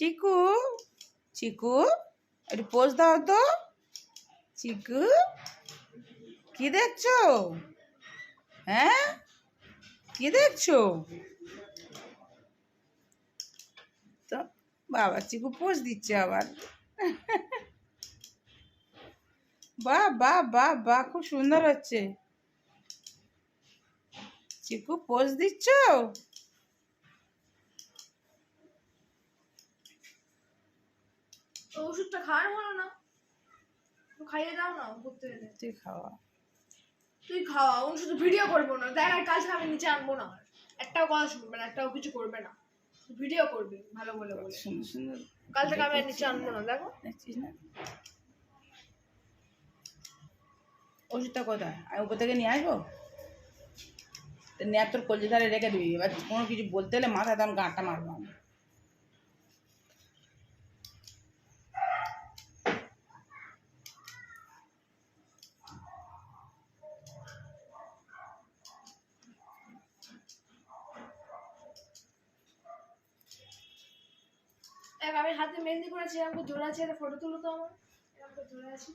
চিকু চিকু একটু পোজ দাও তো। চিকু কি দেখছো? হ্যাঁ, কি দেখছো? তো বাবা চিকু পোজ দিচ্ছে আবার। বাহ বাহ বাহ বাহ, খুব সুন্দর হচ্ছে। চিকু পোজ দিচ্ছ? ওষুধটা খাওয়ানো হলো না, খাইয়ে দাও না। করতে তুই খাওয়া, তুই খাওয়া, ও শুধু ভিডিও করবো না। দেখ আর কাল থেকে আমি নিচে আনবো না, একটাও কথা শুনবে না, একটাও কিছু করবে না, ভিডিও করবে ভালো বলে বলে। সুন্দর সুন্দর কাল থেকে আমি আর নিচে আনবো না। দেখো দেখছিস না ওষুধটা কোথায়? আমি উপর থেকে নিয়ে আসবো? নেয়ার তোর কলজি ধারে রেখে দিবি। এবার কোনো কিছু বলতে হলে মাথায় তখন গাঁটটা মারবো আমি। দেখ আমি হাতে মেহেন্দি করেছি, এরকম ধরে আছে, ফটো তুলো তো আমার, এরকম ধরে আছি।